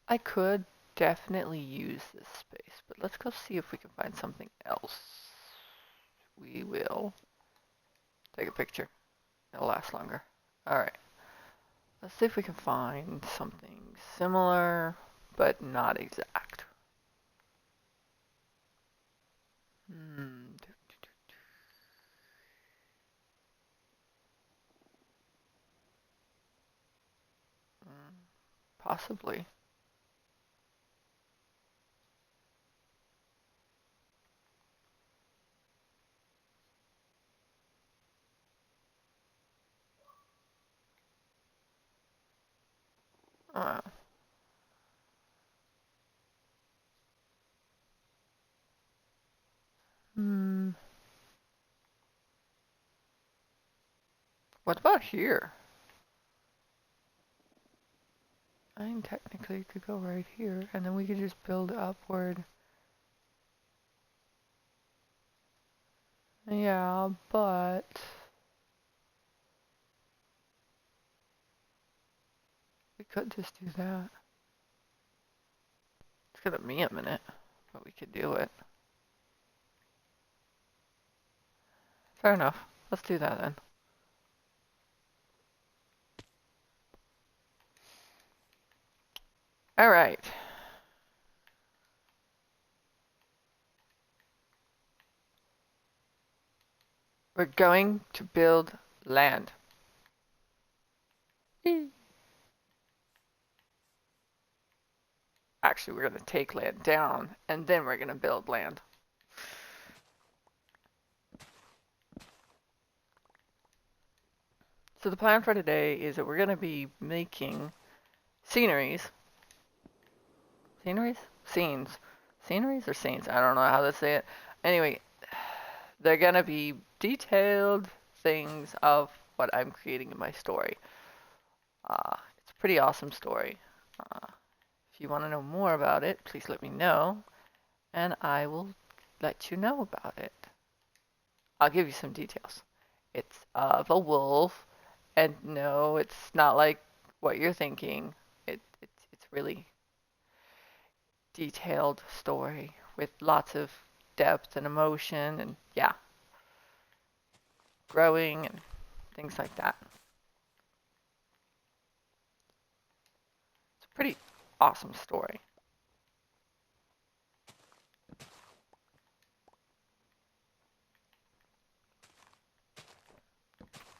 I could definitely use this space, but let's go see if we can find something else. We will take a picture. It'll last longer. Alright. Let's see if we can find something similar, but not exact. Possibly. Uh, hmm. What about here? I mean, technically, it could go right here, and then we could just build upward. Yeah, but we could just do that. It's gonna be a minute, but we could do it. Fair enough. Let's do that then. All right. We're going to build land. Actually, we're going to take land down, and then we're going to build land. So the plan for today is that we're going to be making sceneries. Sceneries? Scenes. Sceneries or scenes? I don't know how to say it. Anyway, they're going to be detailed things of what I'm creating in my story. It's a pretty awesome story. If you want to know more about it, please let me know, and I will let you know about it. I'll give you some details. It's of a wolf, and no, it's not like what you're thinking. It's really detailed story with lots of depth and emotion, and yeah, growing and things like that. It's a pretty awesome story.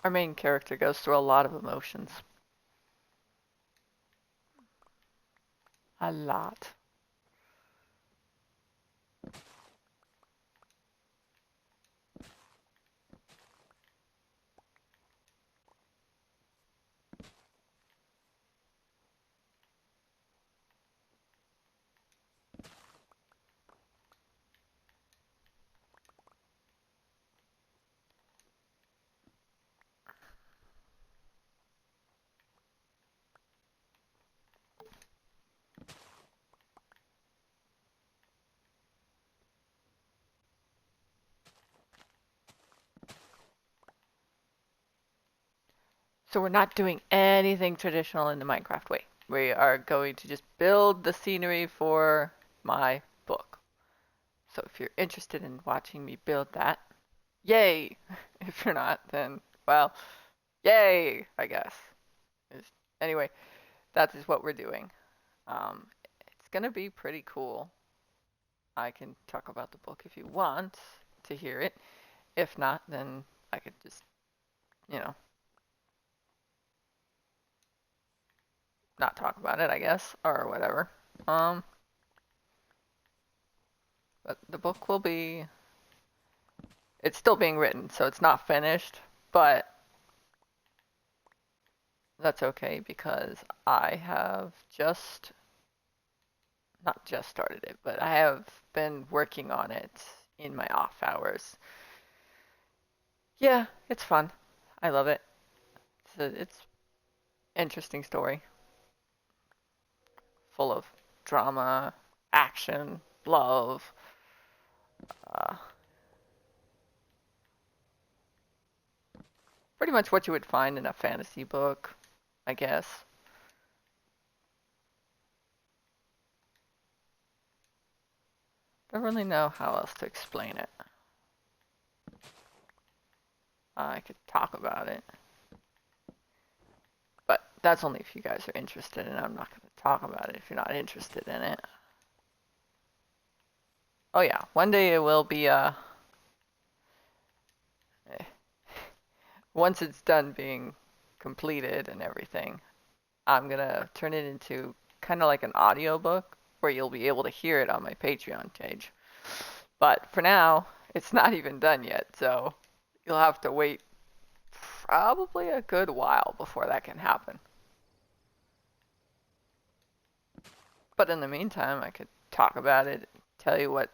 Our main character goes through a lot of emotions. A lot. So we're not doing anything traditional in the Minecraft way. We are going to just build the scenery for my book. So if you're interested in watching me build that, yay! If you're not, then, well, yay, I guess. Anyway, that is what we're doing. It's gonna be pretty cool. I can talk about the book if you want to hear it. If not, then I could just, you know, not talk about it, I guess, or whatever. Um, but the book will be, it's still being written, so it's not finished, but that's okay because I have just, not just started it, but I have been working on it in my off hours. Yeah, it's fun. I love it. It's interesting story, full of drama, action, love. Uh, Pretty much what you would find in a fantasy book. I guess. Don't really know how else to explain it. I could talk about it. But that's only if you guys are interested, and I'm not going to talk about it if you're not interested in it. Oh yeah, one day it will be, once it's done being completed and everything, I'm going to turn it into kind of like an audiobook where you'll be able to hear it on my Patreon page. But for now, it's not even done yet, so you'll have to wait probably a good while before that can happen. But in the meantime, I could talk about it, tell you what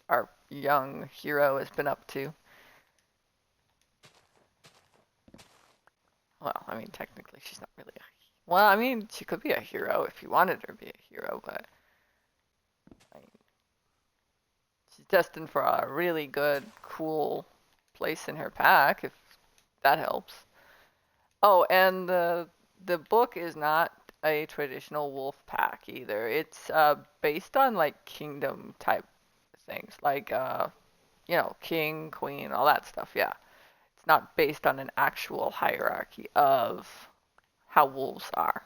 our young hero has been up to. Well, I mean, technically, she's not really a. Well, I mean, she could be a hero if you wanted her to be a hero, but I mean, she's destined for a really good, cool place in her pack, if that helps. Oh, and the book is not a traditional wolf pack either. It's based on like kingdom type things, like king, queen, all that stuff. Yeah, it's not based on an actual hierarchy of how wolves are.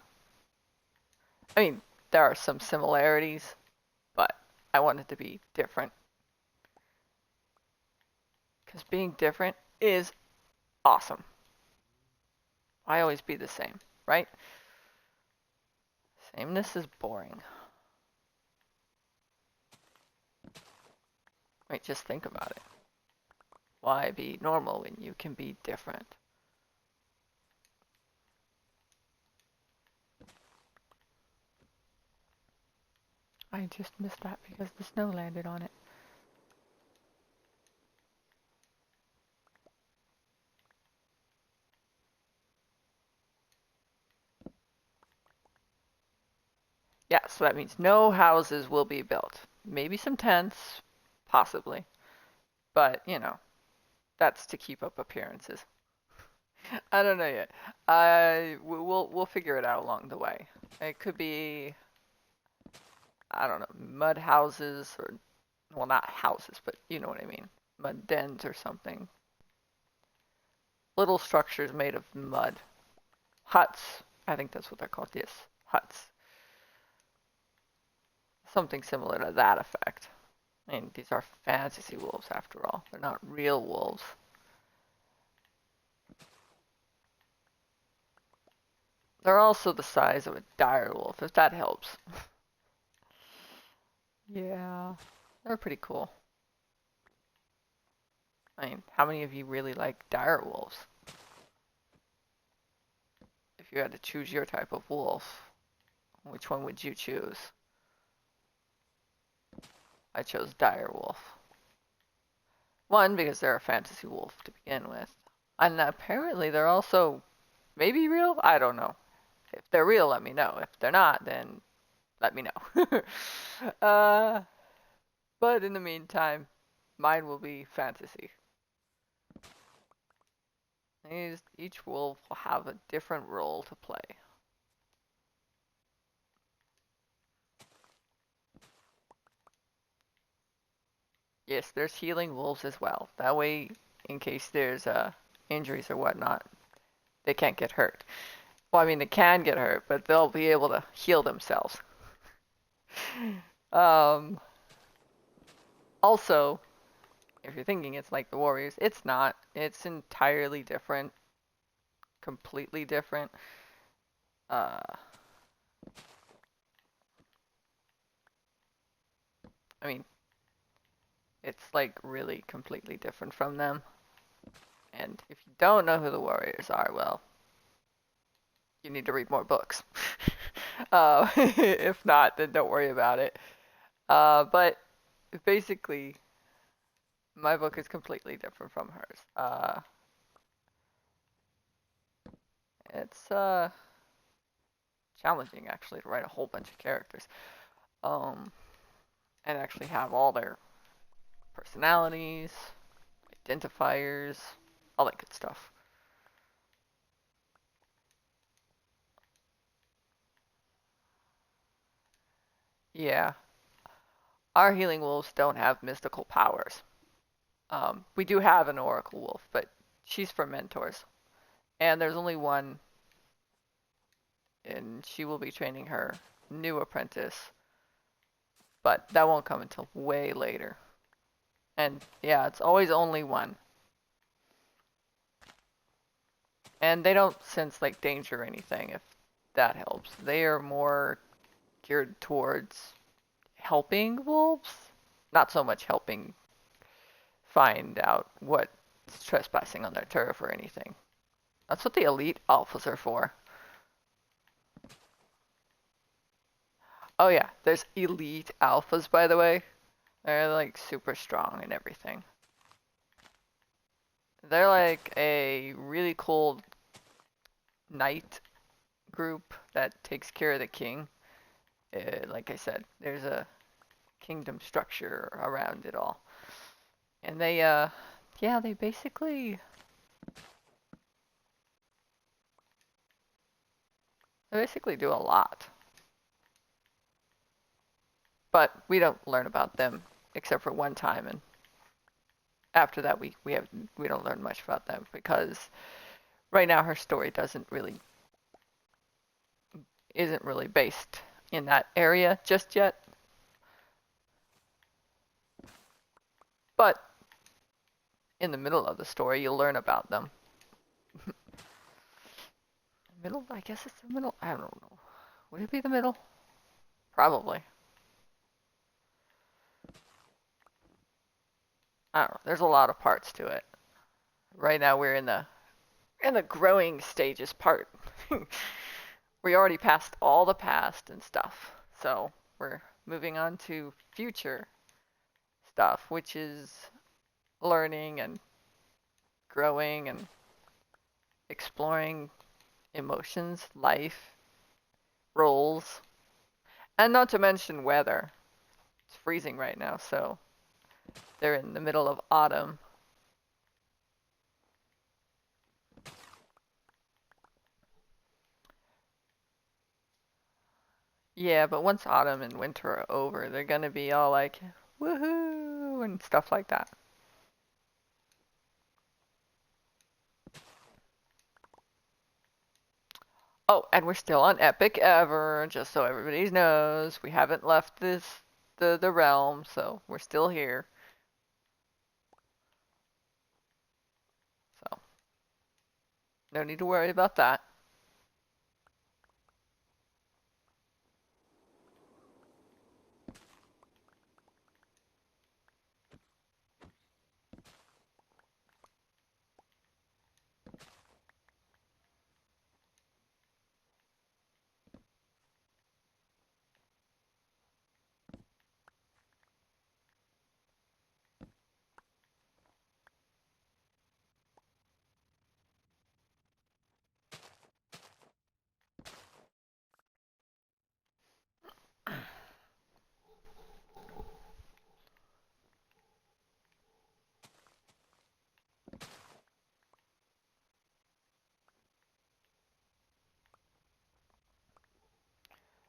I mean, there are some similarities, but I want it to be different because being different is awesome. Why always be the same, right? Sameness is boring. Wait, just think about it. Why be normal when you can be different? I just missed that because the snow landed on it. Yeah, so that means no houses will be built. Maybe some tents, possibly. But, that's to keep up appearances. I don't know yet. We'll figure it out along the way. It could be, I don't know, mud houses or, well, not houses, but you know what I mean. Mud dens or something. Little structures made of mud. Huts. I think that's what they're called. Yes, huts. Something similar to that effect. I mean, these are fantasy wolves after all. They're not real wolves. They're also the size of a dire wolf, if that helps. Yeah, they're pretty cool. I mean, how many of you really like dire wolves? If you had to choose your type of wolf, which one would you choose? I chose dire wolf. One, because they're a fantasy wolf to begin with. And apparently they're also maybe real? I don't know. If they're real, let me know. If they're not, then let me know. uh, but in the meantime, mine will be fantasy. Each wolf will have a different role to play. Yes, there's healing wolves as well. That way, in case there's injuries or whatnot, they can't get hurt. Well, I mean, they can get hurt, but they'll be able to heal themselves. Um, Also, if you're thinking it's like the Warriors, it's not. It's entirely different, completely different. Uh, I mean, it's like really completely different from them. And if you don't know who the Warriors are, well, you need to read more books. If not, then don't worry about it. But basically, my book is completely different from hers. It's challenging actually to write a whole bunch of characters, um, and actually have all their personalities, identifiers, all that good stuff. Yeah, our healing wolves don't have mystical powers. We do have an oracle wolf, but she's for mentors, and there's only one, and she will be training her new apprentice, but that won't come until way later. And yeah, it's always only one. And they don't sense like danger or anything, if that helps. They are more geared towards helping wolves, not so much helping find out what's trespassing on their turf or anything. That's what the elite alphas are for. Oh yeah, there's elite alphas, by the way. They're like super strong and everything. They're like a really cool knight group that takes care of the king. Like I said, there's a kingdom structure around it all. And yeah, they basically do a lot. But we don't learn about them except for one time, and after that we don't learn much about them because right now her story isn't really based in that area just yet. But in the middle of the story, you'll learn about them. Middle? I guess it's the middle. I don't know. Would it be the middle? Probably. I don't know. There's a lot of parts to it. Right now we're in the growing stages part. We already passed all the past and stuff. So we're moving on to future stuff, which is learning and growing and exploring emotions, life, roles, and not to mention weather. It's freezing right now, so they're in the middle of autumn. Yeah, but once autumn and winter are over, they're gonna be all like, woohoo, and stuff like that. Oh, and we're still on Epic Ever, just so everybody knows. We haven't left the realm, so we're still here. So no need to worry about that.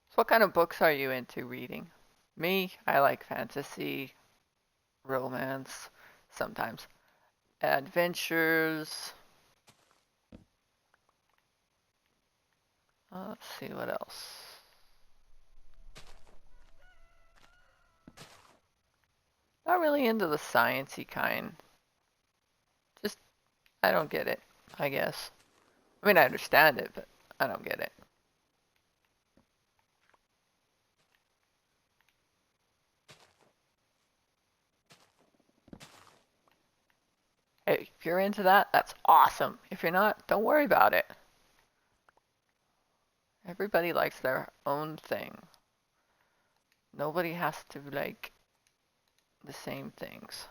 So what kind of books are you into reading? Me, I like fantasy, romance, sometimes adventures. Let's see what else. Not really into the sciencey kind. Just I don't get it, I guess. I mean, I understand it, but I don't get it. Hey, if you're into that, that's awesome. If you're not, don't worry about it. Everybody likes their own thing. Nobody has to like the same things.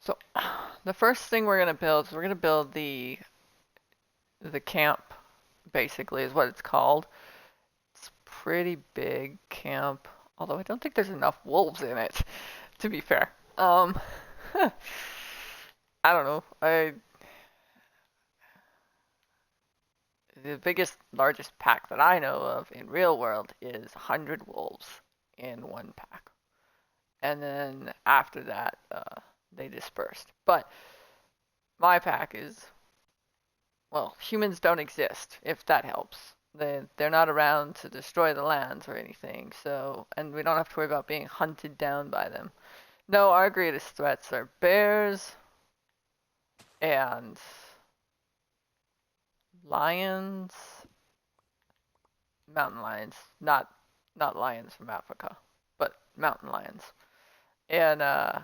So, the first thing we're gonna build is we're gonna build the camp, basically is what it's called. pretty big camp, although I don't think there's enough wolves in it, to be fair. Um, I don't know. The biggest, largest pack that I know of in real world is 100 wolves in one pack. And then after that, they dispersed. But my pack is, well, humans don't exist, if that helps. They're not around to destroy the lands or anything, so, and we don't have to worry about being hunted down by them. No, our greatest threats are bears and lions, mountain lions, not lions from Africa, but mountain lions. And yeah,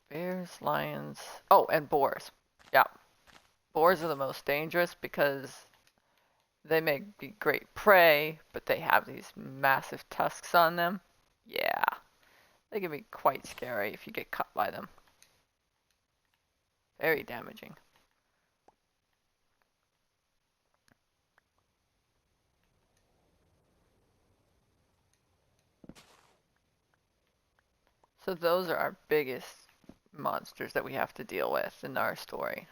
bears, lions. Oh, and boars. Yeah, boars are the most dangerous because they may be great prey, but they have these massive tusks on them. Yeah, they can be quite scary if you get cut by them. Very damaging. So those are our biggest monsters that we have to deal with in our story.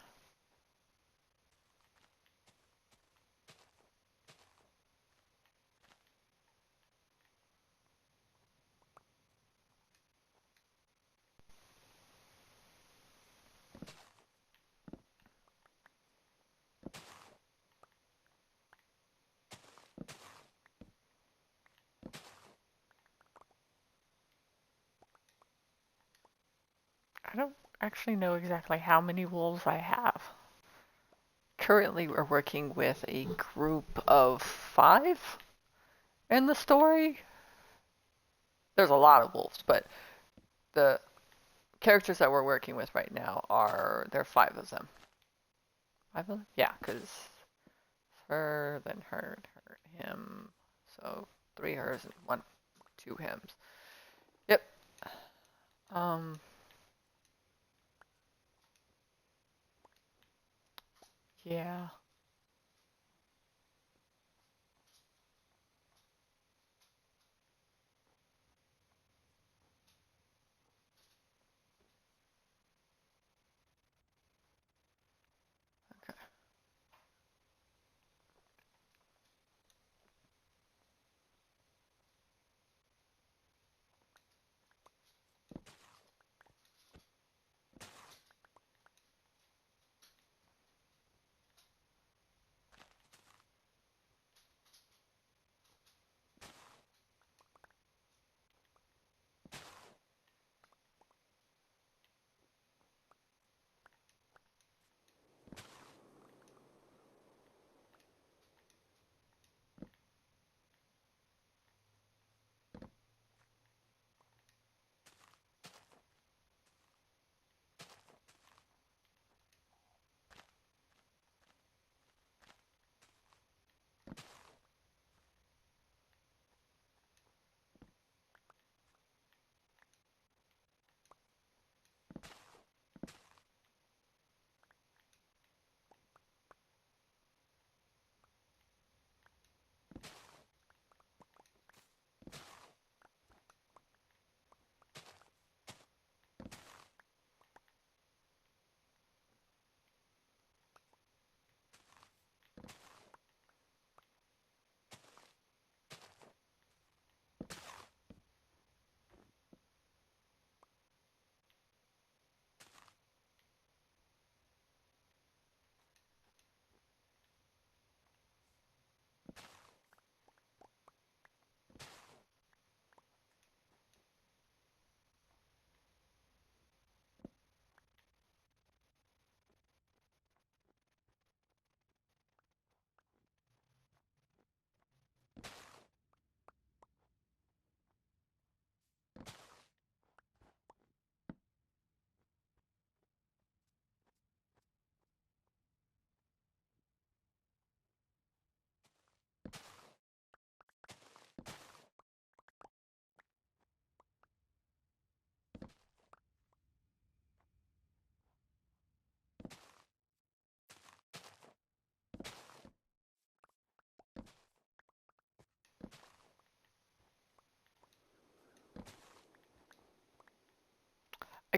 I don't actually know exactly how many wolves I have. Currently, we're working with a group of 5 in the story. There's a lot of wolves, but the characters that we're working with right now there are 5 of them. 5 of them? Yeah, because her, then her, him. So 3 hers and 2 hims. Yep. Um. Yeah.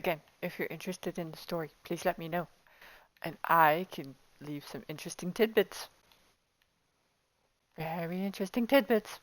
Again, if you're interested in the story, please let me know, and I can leave some interesting tidbits. Very interesting tidbits.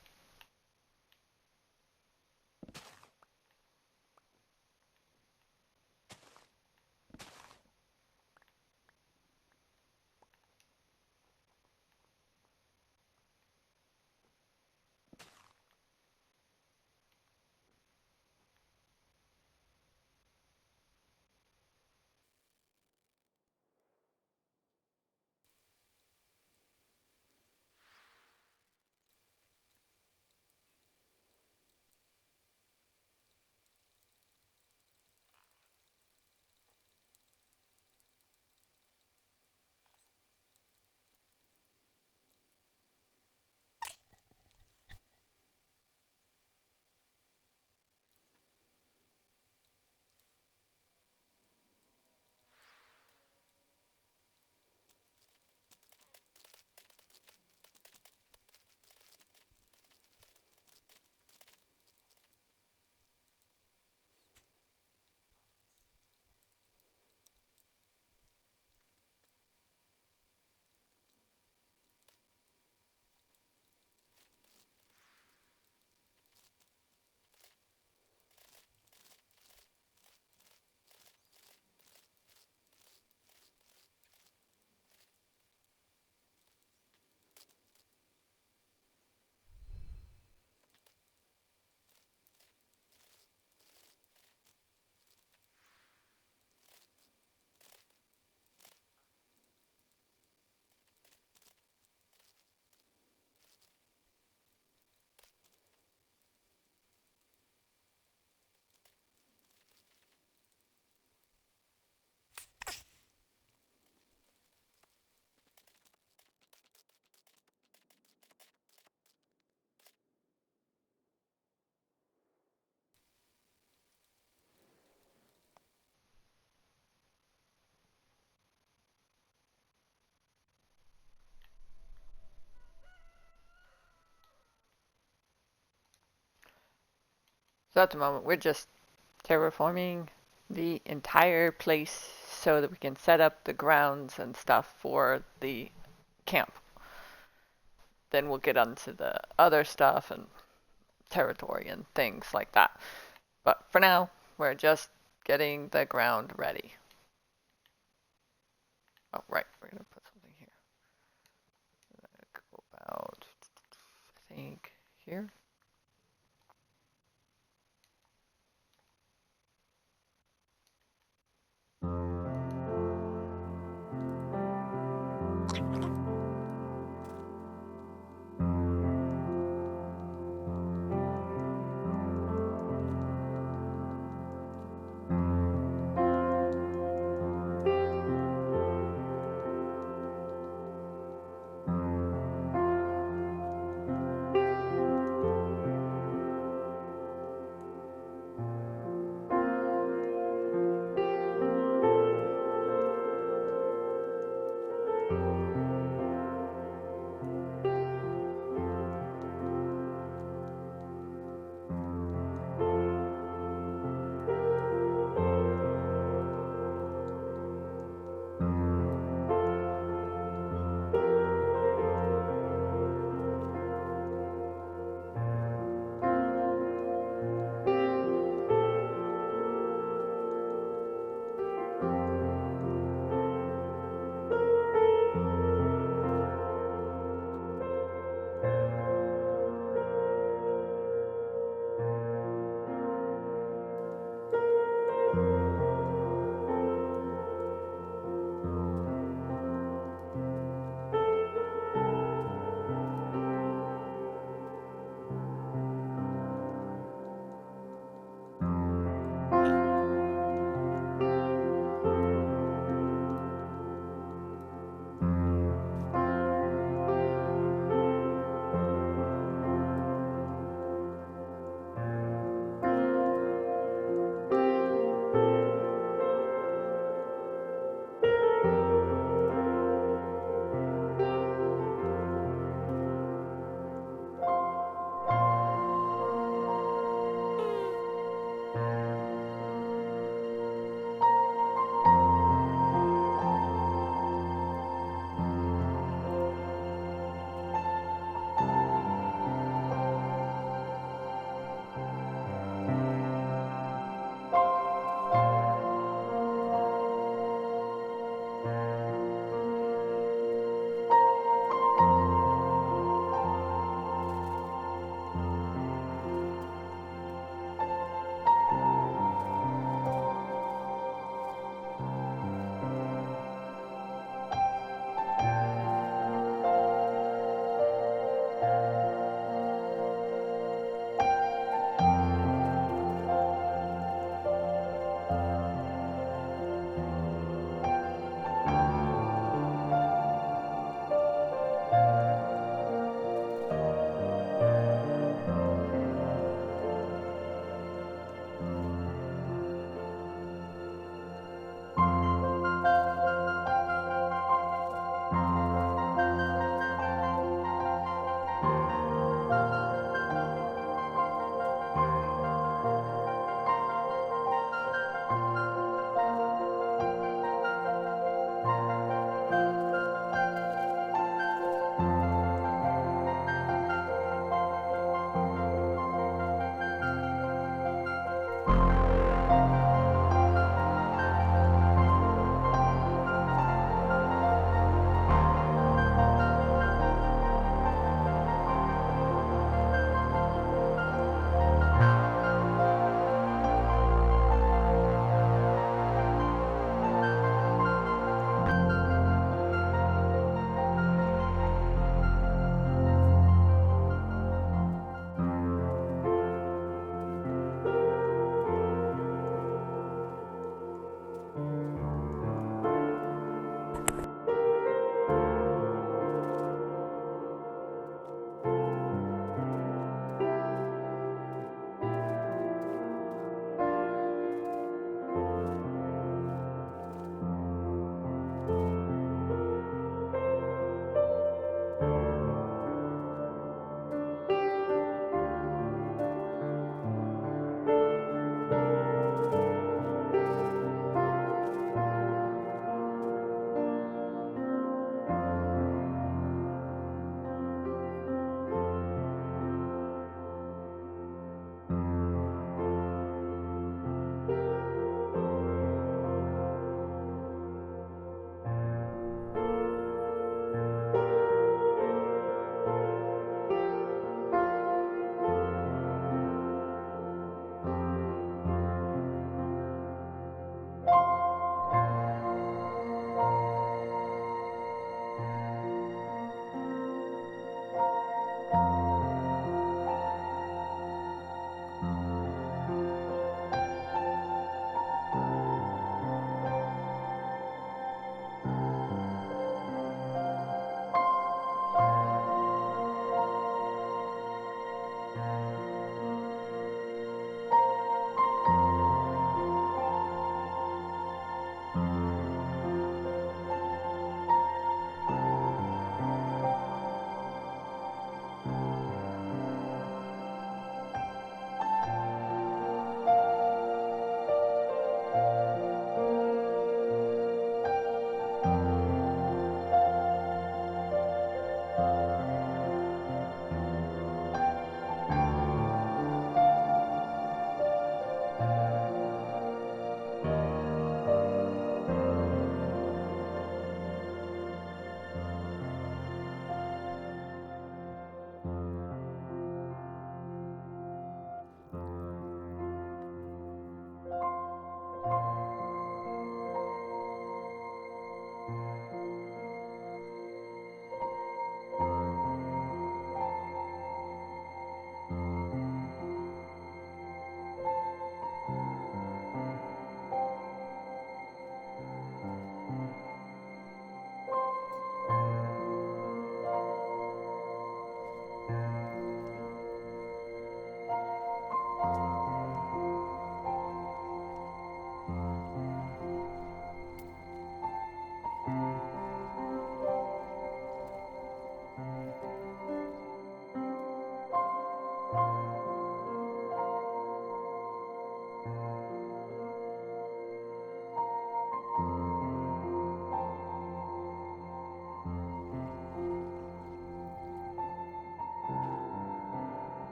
So at the moment, we're just terraforming the entire place so that we can set up the grounds and stuff for the camp. Then we'll get onto the other stuff and territory and things like that. But for now, we're just getting the ground ready. Oh, right, we're gonna put something here. Go about, I think, here.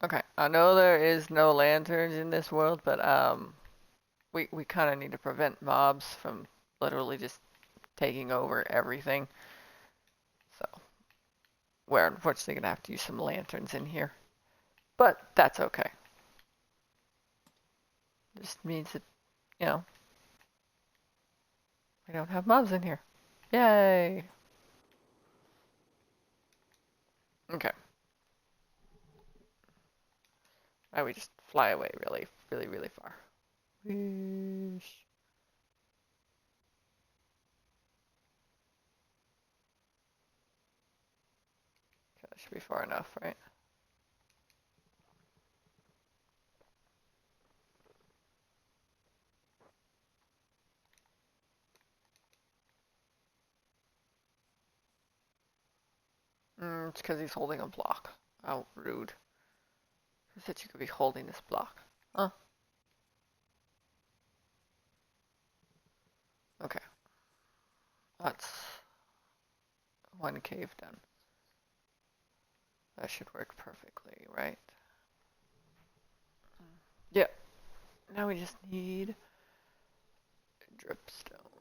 Okay, I know there is no lanterns in this world, but we kind of need to prevent mobs from literally just taking over everything. So we're unfortunately gonna have to use some lanterns in here, but that's okay. Just means that, you know, we don't have mobs in here. Yay! Okay. Now we just fly away really, really, really far. Whoosh. That should be far enough, right? It's because he's holding a block. Oh, rude. Who said you could be holding this block? Huh? Okay. That's one cave done. That should work perfectly, right? Yep. Now we just need dripstone.